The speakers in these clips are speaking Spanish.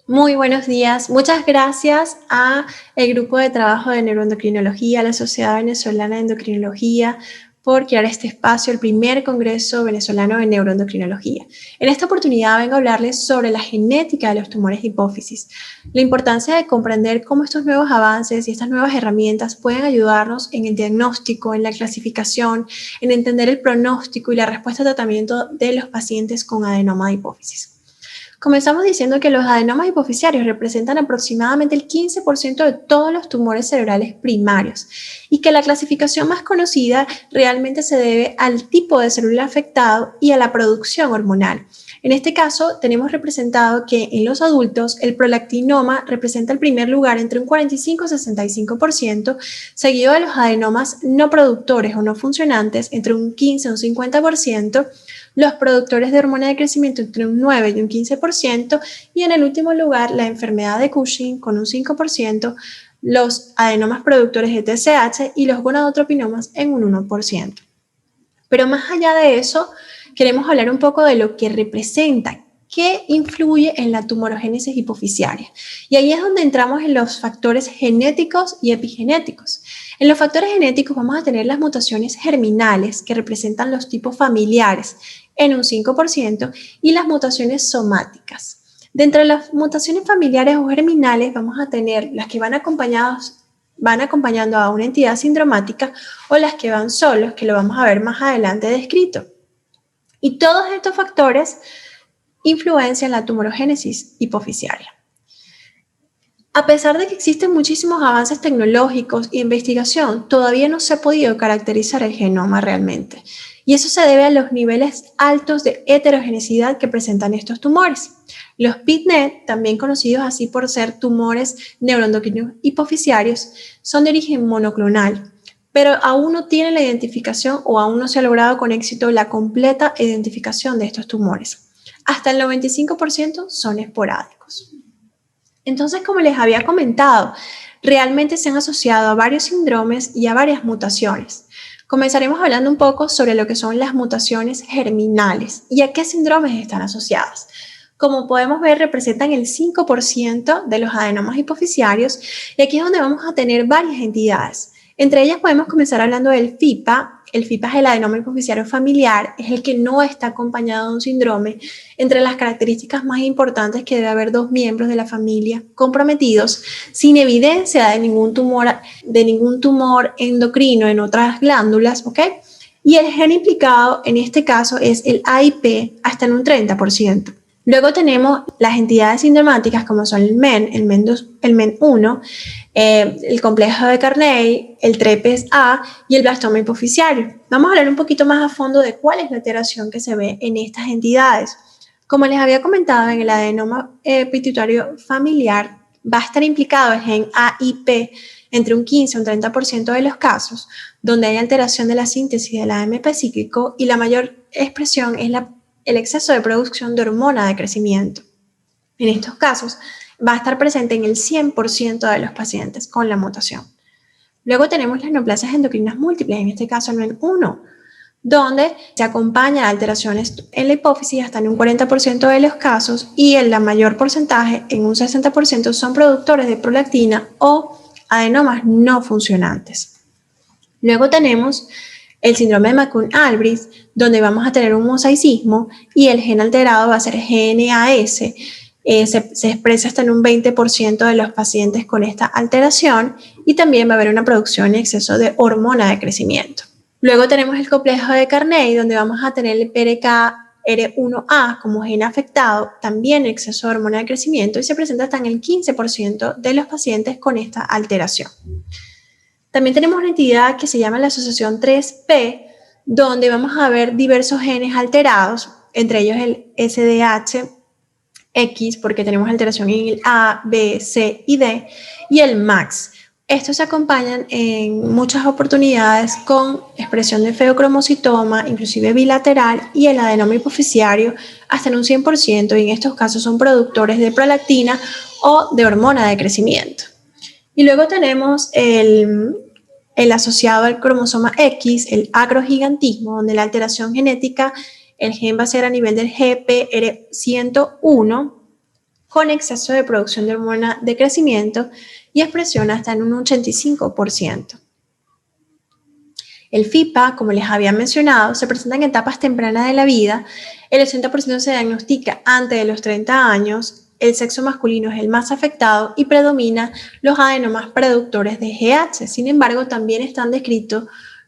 Muy buenos días. Muchas gracias a el Grupo de Trabajo de Neuroendocrinología, a la Sociedad Venezolana de Endocrinología, por crear este espacio, el primer Congreso Venezolano de Neuroendocrinología. En esta oportunidad vengo a hablarles sobre la genética de los tumores de hipófisis, la importancia de comprender cómo estos nuevos avances y estas nuevas herramientas pueden ayudarnos en el diagnóstico, en la clasificación, en entender el pronóstico y la respuesta a tratamiento de los pacientes con adenoma de hipófisis. Comenzamos diciendo que los adenomas hipofisiarios representan aproximadamente el 15% de todos los tumores cerebrales primarios y que la clasificación más conocida realmente se debe al tipo de célula afectado y a la producción hormonal. En este caso, tenemos representado que en los adultos el prolactinoma representa el primer lugar entre un 45 y 65%, seguido de los adenomas no productores o no funcionantes entre un 15 y un 50%, los productores de hormona de crecimiento entre un 9 y un 15%, y en el último lugar la enfermedad de Cushing con un 5%, los adenomas productores de TSH y los gonadotropinomas en un 1%. Pero más allá de eso, queremos hablar un poco de lo que representa, qué influye en la tumorogénesis hipofisiaria. Y ahí es donde entramos en los factores genéticos y epigenéticos. En los factores genéticos vamos a tener las mutaciones germinales, que representan los tipos familiares, en un 5%, y las mutaciones somáticas. De entre las mutaciones familiares o germinales vamos a tener las que van acompañando a una entidad sindromática o las que van solos, que lo vamos a ver más adelante descrito. Y todos estos factores influencian la tumorogénesis hipofisiaria. A pesar de que existen muchísimos avances tecnológicos e investigación, todavía no se ha podido caracterizar el genoma realmente. Y eso se debe a los niveles altos de heterogeneidad que presentan estos tumores. Los PITNET, también conocidos así por ser tumores neuroendocrinos hipofisiarios, son de origen monoclonal, pero aún no tienen la identificación o aún no se ha logrado con éxito la completa identificación de estos tumores. Hasta el 95% son esporádicos. Entonces, como les había comentado, realmente se han asociado a varios síndromes y a varias mutaciones. Comenzaremos hablando un poco sobre lo que son las mutaciones germinales y a qué síndromes están asociadas. Como podemos ver, representan el 5% de los adenomas hipofisiarios, y aquí es donde vamos a tener varias entidades. Entre ellas podemos comenzar hablando del FIPA. El FIPA es el adenoma hipofisiario familiar, es el que no está acompañado de un síndrome. Entre las características más importantes que debe haber dos miembros de la familia comprometidos, sin evidencia de ningún tumor endocrino en otras glándulas, ¿ok? Y el gen implicado en este caso es el AIP hasta en un 30%. Luego tenemos las entidades sintomáticas como son el MEN, el MEN2, el MEN1, el complejo de Carney, el TREPES-A y el blastoma hipofisiario. Vamos a hablar un poquito más a fondo de cuál es la alteración que se ve en estas entidades. Como les había comentado, en el adenoma pituitario familiar va a estar implicado el gen AIP entre un 15 y un 30% de los casos, donde hay alteración de la síntesis del AMP cíclico, y la mayor expresión es el exceso de producción de hormona de crecimiento. En estos casos va a estar presente en el 100% de los pacientes con la mutación. Luego tenemos las neoplasias endocrinas múltiples, en este caso el MEN1, donde se acompaña a alteraciones en la hipófisis hasta en un 40% de los casos, y en la mayor porcentaje, en un 60%, son productores de prolactina o adenomas no funcionantes. Luego tenemos el síndrome de McCune-Albright, donde vamos a tener un mosaicismo y el gen alterado va a ser GNAS. Se expresa hasta en un 20% de los pacientes con esta alteración, y también va a haber una producción en exceso de hormona de crecimiento. Luego tenemos el complejo de Carney, donde vamos a tener el PRKR1A como gen afectado, también exceso de hormona de crecimiento, y se presenta hasta en el 15% de los pacientes con esta alteración. También tenemos una entidad que se llama la asociación 3P, donde vamos a ver diversos genes alterados, entre ellos el SDH, X, porque tenemos alteración en el A, B, C y D, y el MAX. Estos se acompañan en muchas oportunidades con expresión de feocromocitoma, inclusive bilateral, y el adenoma hipofisiario hasta en un 100%, y en estos casos son productores de prolactina o de hormona de crecimiento. Y luego tenemos el asociado al cromosoma X, el acrogigantismo, donde la alteración genética, el gen va a ser a nivel del GPR101, con exceso de producción de hormona de crecimiento y expresión hasta en un 85%. El FIPA, como les había mencionado, se presenta en etapas tempranas de la vida, el 80% se diagnostica antes de los 30 años, el sexo masculino es el más afectado y predomina los adenomas productores de GH. Sin embargo, también están descritos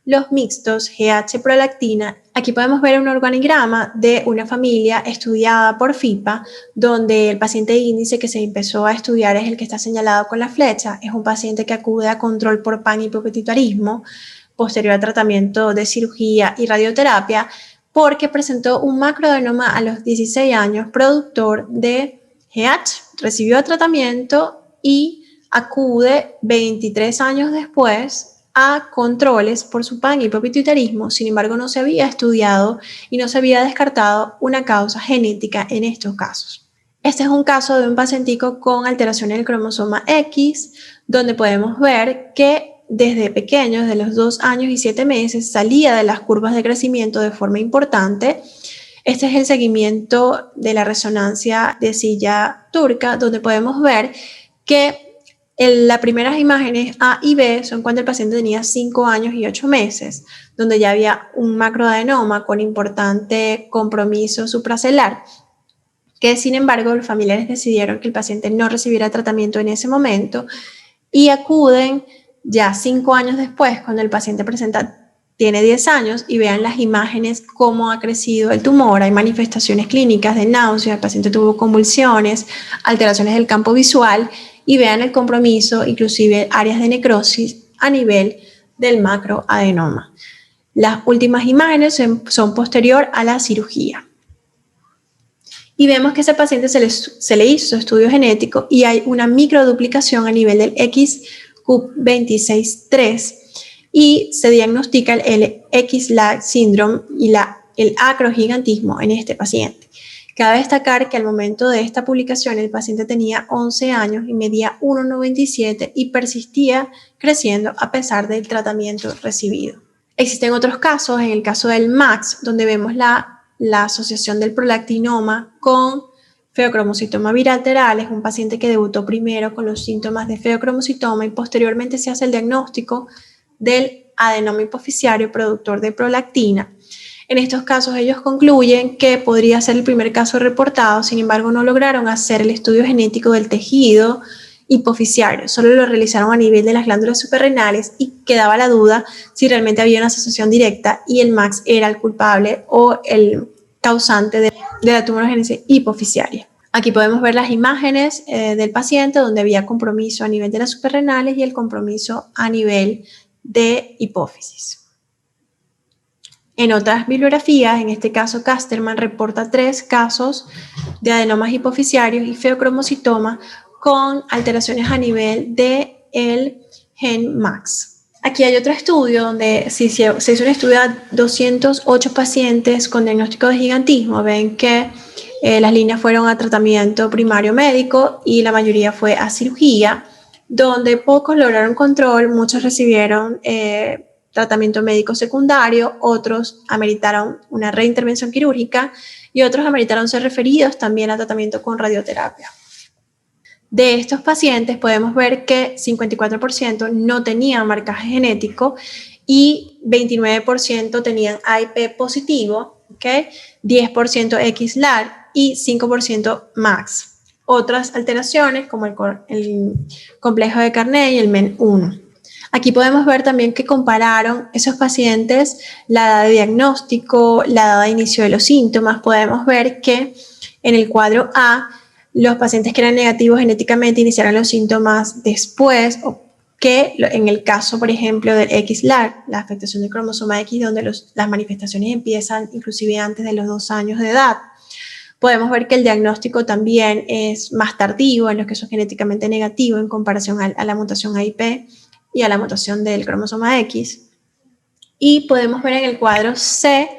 los mixtos GH-prolactina. Aquí podemos ver un organigrama de una familia estudiada por FIPA, donde el paciente índice que se empezó a estudiar es el que está señalado con la flecha. Es un paciente que acude a control por panhipopituitarismo posterior al tratamiento de cirugía y radioterapia, porque presentó un macroadenoma a los 16 años, productor de GH, recibió tratamiento y acude 23 años después a controles por su panhipopituitarismo. Sin embargo, no se había estudiado y no se había descartado una causa genética en estos casos. Este es un caso de un pacientico con alteraciones del cromosoma X, donde podemos ver que desde pequeños, de los 2 años y 7 meses, salía de las curvas de crecimiento de forma importante. Este es el seguimiento de la resonancia de silla turca, donde podemos ver que las primeras imágenes A y B son cuando el paciente tenía 5 años y 8 meses, donde ya había un macroadenoma con importante compromiso supracelular, que sin embargo los familiares decidieron que el paciente no recibiera tratamiento en ese momento y acuden ya 5 años después, cuando el paciente tiene 10 años, y vean las imágenes, cómo ha crecido el tumor. Hay manifestaciones clínicas de náusea, el paciente tuvo convulsiones, alteraciones del campo visual, y vean el compromiso, inclusive áreas de necrosis a nivel del macroadenoma. Las últimas imágenes son posterior a la cirugía. Y vemos que a ese paciente se le hizo estudio genético y hay una microduplicación a nivel del XQ26.3 y se diagnostica el X-lag síndrome y el acrogigantismo en este paciente. Cabe destacar que al momento de esta publicación el paciente tenía 11 años y medía 1,97 y persistía creciendo a pesar del tratamiento recibido. Existen otros casos, en el caso del MAX, donde vemos la asociación del prolactinoma con feocromocitoma bilateral. Es un paciente que debutó primero con los síntomas de feocromocitoma y posteriormente se hace el diagnóstico del adenoma hipoficiario productor de prolactina. En estos casos ellos concluyen que podría ser el primer caso reportado, sin embargo no lograron hacer el estudio genético del tejido hipoficiario, solo lo realizaron a nivel de las glándulas suprarrenales y quedaba la duda si realmente había una asociación directa y el MAX era el culpable o el causante de la tumorogénesis hipoficiaria. Aquí podemos ver las imágenes del paciente donde había compromiso a nivel de las suprarrenales y el compromiso a nivel de hipófisis. En otras bibliografías, en este caso Casterman reporta 3 casos de adenomas hipoficiarios y feocromocitoma con alteraciones a nivel del gen MAX. Aquí hay otro estudio donde se hizo un estudio a 208 pacientes con diagnóstico de gigantismo. Ven que las líneas fueron a tratamiento primario médico y la mayoría fue a cirugía, donde pocos lograron control, muchos recibieron tratamiento médico secundario, otros ameritaron una reintervención quirúrgica y otros ameritaron ser referidos también a tratamiento con radioterapia. De estos pacientes podemos ver que 54% no tenían marcaje genético y 29% tenían AIP positivo, ¿okay? 10% X-lag y 5% MAX. Otras alteraciones como el complejo de Carnet y el MEN1. Aquí podemos ver también que compararon esos pacientes, la edad de diagnóstico, la edad de inicio de los síntomas. Podemos ver que en el cuadro A, los pacientes que eran negativos genéticamente iniciaron los síntomas después, o que en el caso, por ejemplo, del X-lag, la afectación del cromosoma X, donde las manifestaciones empiezan inclusive antes de los 2 años de edad. Podemos ver que el diagnóstico también es más tardío en los que son genéticamente negativos en comparación a la mutación AIP y a la mutación del cromosoma X. Y podemos ver en el cuadro C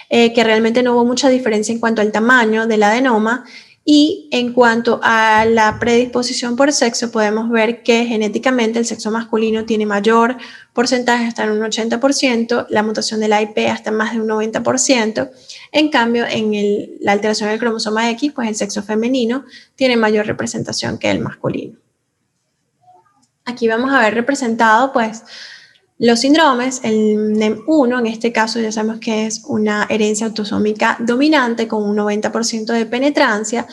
que realmente no hubo mucha diferencia en cuanto al tamaño del adenoma Y en cuanto a la predisposición por sexo, podemos ver que genéticamente el sexo masculino tiene mayor porcentaje, hasta en un 80%, la mutación del IP hasta más de un 90%. En cambio, en la alteración del cromosoma X, pues el sexo femenino tiene mayor representación que el masculino. Aquí vamos a ver representado, pues, los síndromes. El NEM1, en este caso ya sabemos que es una herencia autosómica dominante con un 90% de penetrancia.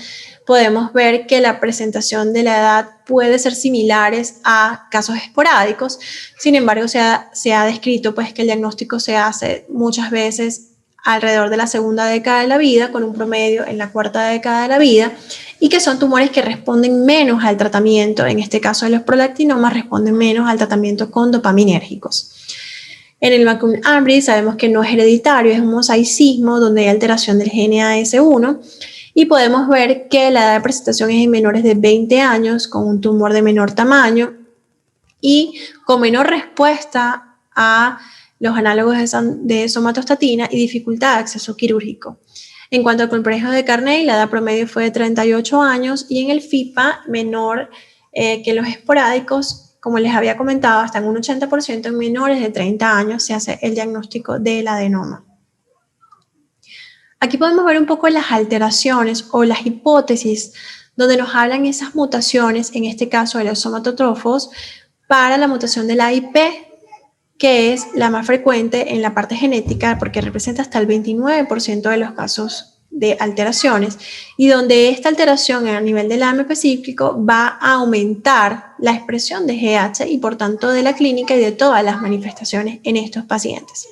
Podemos ver que la presentación de la edad puede ser similares a casos esporádicos. Sin embargo, se ha descrito pues, que el diagnóstico se hace muchas veces alrededor de la segunda década de la vida, con un promedio en la cuarta década de la vida, y que son tumores que responden menos al tratamiento. En este caso de los prolactinomas responden menos al tratamiento con dopaminérgicos. En el McCune-Ambry sabemos que no es hereditario, es un mosaicismo donde hay alteración del GNAS1, y podemos ver que la edad de presentación es en menores de 20 años con un tumor de menor tamaño y con menor respuesta a los análogos de somatostatina y dificultad de acceso quirúrgico. En cuanto al complejo de Carney, la edad promedio fue de 38 años y en el FIPA menor que los esporádicos, como les había comentado, hasta en un 80% en menores de 30 años se hace el diagnóstico del adenoma. Aquí podemos ver un poco las alteraciones o las hipótesis donde nos hablan esas mutaciones, en este caso de los somatotrófos, para la mutación de la IP, que es la más frecuente en la parte genética porque representa hasta el 29% de los casos de alteraciones, y donde esta alteración a nivel del AMP cíclico va a aumentar la expresión de GH y por tanto de la clínica y de todas las manifestaciones en estos pacientes.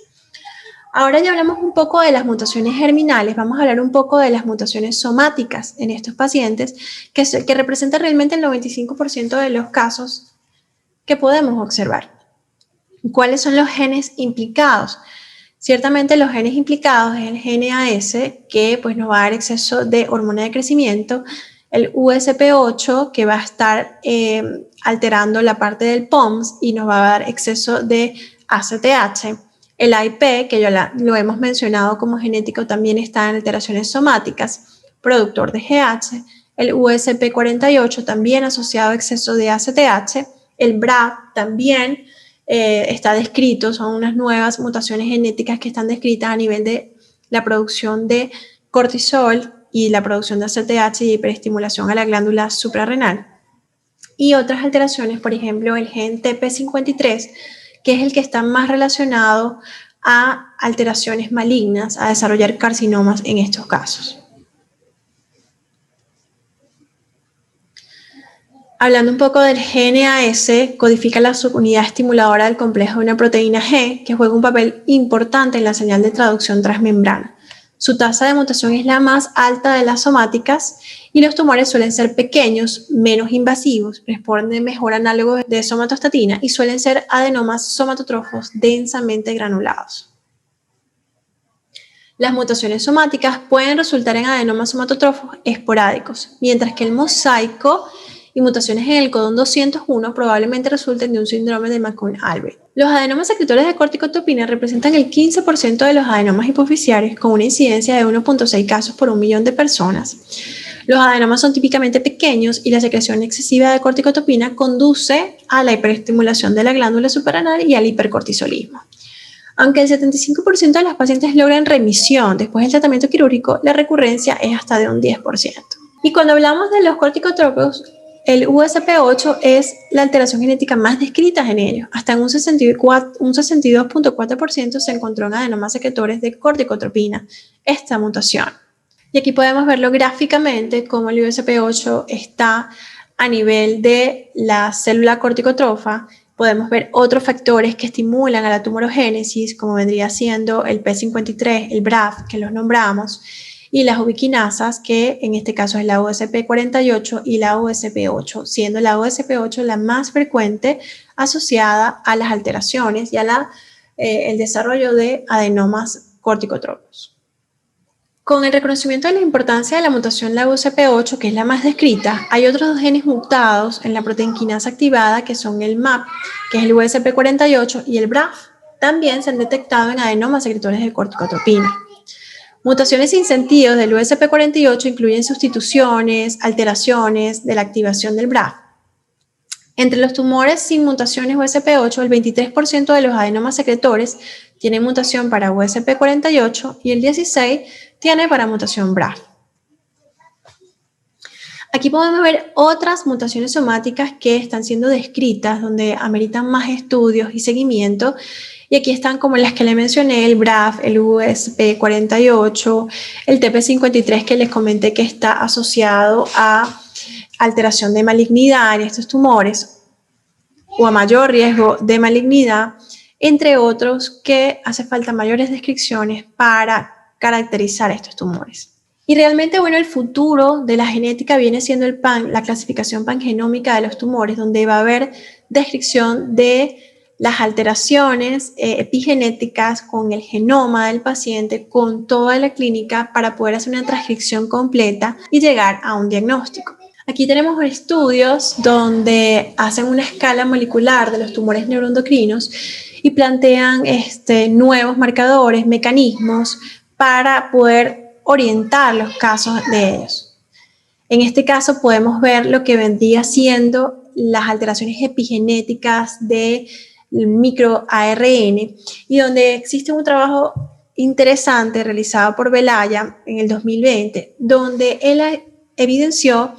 Ahora ya hablamos un poco de las mutaciones germinales, vamos a hablar un poco de las mutaciones somáticas en estos pacientes, que representan realmente el 95% de los casos que podemos observar. ¿Cuáles son los genes implicados? Ciertamente los genes implicados es el GNAS, que pues, nos va a dar exceso de hormona de crecimiento, el USP8, que va a estar alterando la parte del POMS y nos va a dar exceso de ACTH, el IP, que ya lo hemos mencionado como genético, también está en alteraciones somáticas, productor de GH, el USP48 también asociado a exceso de ACTH, el BRAF también está descrito, son unas nuevas mutaciones genéticas que están descritas a nivel de la producción de cortisol y la producción de ACTH y hiperestimulación a la glándula suprarrenal. Y otras alteraciones, por ejemplo, el gen TP53, que es el que está más relacionado a alteraciones malignas, a desarrollar carcinomas en estos casos. Hablando un poco del GNAS, codifica la subunidad estimuladora del complejo de una proteína G que juega un papel importante en la señal de traducción transmembrana. Su tasa de mutación es la más alta de las somáticas y los tumores suelen ser pequeños, menos invasivos, responden mejor análogos de somatostatina y suelen ser adenomas somatotrófos densamente granulados. Las mutaciones somáticas pueden resultar en adenomas somatotrófos esporádicos, mientras que el mosaico y mutaciones en el codón 201 probablemente resulten de un síndrome de McCune-Albrecht. Los adenomas secretores de corticotropina representan el 15% de los adenomas hipoficiarios, con una incidencia de 1.6 casos por 1 millón de personas. Los adenomas son típicamente pequeños y la secreción excesiva de corticotropina conduce a la hiperestimulación de la glándula suprarrenal y al hipercortisolismo. Aunque el 75% de los pacientes logran remisión después del tratamiento quirúrgico, la recurrencia es hasta de un 10%. Y cuando hablamos de los corticotrópicos, el USP8 es la alteración genética más descrita en ellos. Hasta en un 62.4% se encontró en adenomas secretores de corticotropina esta mutación. Y aquí podemos verlo gráficamente cómo el USP8 está a nivel de la célula corticotrofa. Podemos ver otros factores que estimulan a la tumorogénesis, como vendría siendo el P53, el BRAF, que los nombramos, y las ubiquinasas, que en este caso es la USP48 y la USP8, siendo la USP8 la más frecuente asociada a las alteraciones y a el desarrollo de adenomas corticotrópicos. Con el reconocimiento de la importancia de la mutación de la USP8, que es la más descrita, hay otros dos genes mutados en la proteinquinasa activada, que son el MAP, que es el USP48, y el BRAF. También se han detectado en adenomas secretores de corticotropina. Mutaciones sin sentido del USP48 incluyen sustituciones, alteraciones de la activación del BRAF. Entre los tumores sin mutaciones USP8, el 23% de los adenomas secretores tienen mutación para USP48 y el 16% tiene para mutación BRAF. Aquí podemos ver otras mutaciones somáticas que están siendo descritas, donde ameritan más estudios y seguimiento. Y aquí están como las que les mencioné, el BRAF, el USP48, el TP53 que les comenté que está asociado a alteración de malignidad en estos tumores o a mayor riesgo de malignidad, entre otros que hace falta mayores descripciones para caracterizar estos tumores. Y realmente, bueno, el futuro de la genética viene siendo la clasificación pangenómica de los tumores, donde va a haber descripción de las alteraciones epigenéticas con el genoma del paciente, con toda la clínica para poder hacer una transcripción completa y llegar a un diagnóstico. Aquí tenemos estudios donde hacen una escala molecular de los tumores neuroendocrinos y plantean nuevos marcadores, mecanismos para poder orientar los casos de ellos. En este caso podemos ver lo que vendría siendo las alteraciones epigenéticas del microARN y donde existe un trabajo interesante realizado por Belaya en el 2020, donde él evidenció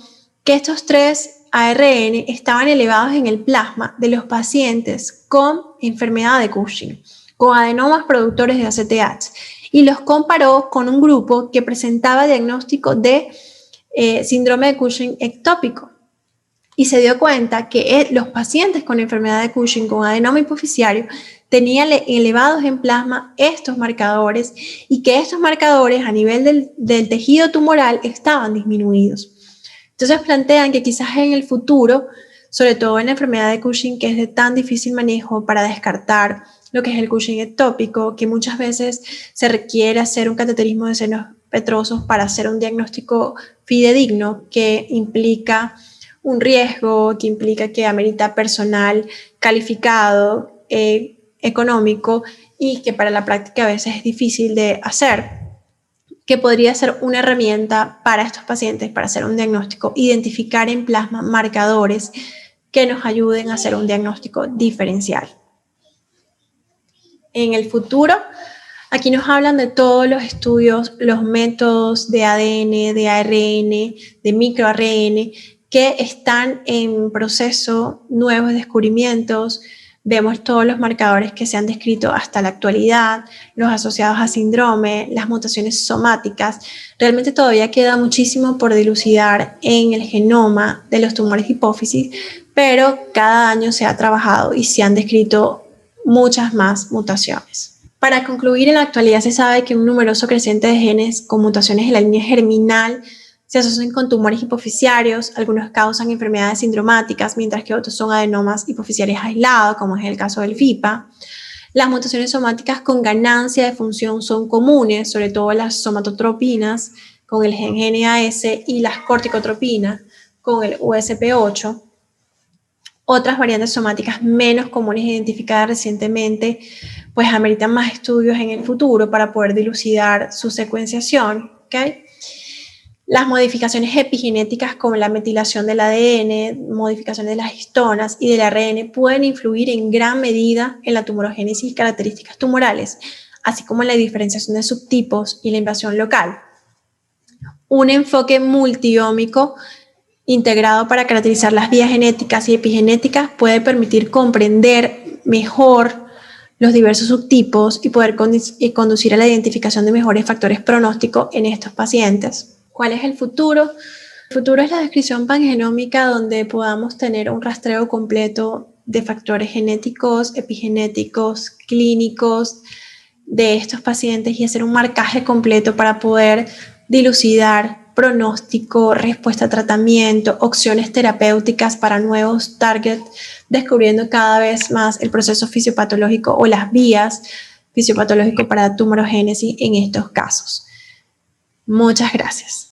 que estos 3 ARN estaban elevados en el plasma de los pacientes con enfermedad de Cushing, con adenomas productores de ACTH, y los comparó con un grupo que presentaba diagnóstico de síndrome de Cushing ectópico. Y se dio cuenta que los pacientes con enfermedad de Cushing con adenoma hipoficiario tenían elevados en plasma estos marcadores y que estos marcadores a nivel del tejido tumoral estaban disminuidos. Entonces plantean que quizás en el futuro, sobre todo en la enfermedad de Cushing, que es de tan difícil manejo para descartar lo que es el Cushing ectópico, que muchas veces se requiere hacer un cateterismo de senos petrosos para hacer un diagnóstico fidedigno que implica un riesgo, que implica que amerita personal calificado, económico y que para la práctica a veces es difícil de hacer, que podría ser una herramienta para estos pacientes para hacer un diagnóstico, identificar en plasma marcadores que nos ayuden a hacer un diagnóstico diferencial. En el futuro, aquí nos hablan de todos los estudios, los métodos de ADN, de ARN, de microARN, que están en proceso, nuevos descubrimientos. Vemos todos los marcadores que se han descrito hasta la actualidad, los asociados a síndrome, las mutaciones somáticas. Realmente todavía queda muchísimo por dilucidar en el genoma de los tumores hipófisis, pero cada año se ha trabajado y se han descrito muchas más mutaciones. Para concluir, en la actualidad se sabe que un numeroso creciente de genes con mutaciones en la línea germinal se asocian con tumores hipofisiarios, algunos causan enfermedades sindromáticas, mientras que otros son adenomas hipofisiarios aislados, como es el caso del FIPA. Las mutaciones somáticas con ganancia de función son comunes, sobre todo las somatotropinas con el gen GNAS y las corticotropinas con el USP8. Otras variantes somáticas menos comunes identificadas recientemente, pues ameritan más estudios en el futuro para poder dilucidar su secuenciación, ¿okay? Las modificaciones epigenéticas como la metilación del ADN, modificaciones de las histonas y del ARN pueden influir en gran medida en la tumorogénesis y características tumorales, así como en la diferenciación de subtipos y la invasión local. Un enfoque multiómico integrado para caracterizar las vías genéticas y epigenéticas puede permitir comprender mejor los diversos subtipos y poder conducir a la identificación de mejores factores pronósticos en estos pacientes. ¿Cuál es el futuro? El futuro es la descripción pangenómica donde podamos tener un rastreo completo de factores genéticos, epigenéticos, clínicos de estos pacientes y hacer un marcaje completo para poder dilucidar pronóstico, respuesta a tratamiento, opciones terapéuticas para nuevos targets, descubriendo cada vez más el proceso fisiopatológico o las vías fisiopatológicas para tumorogénesis en estos casos. Muchas gracias.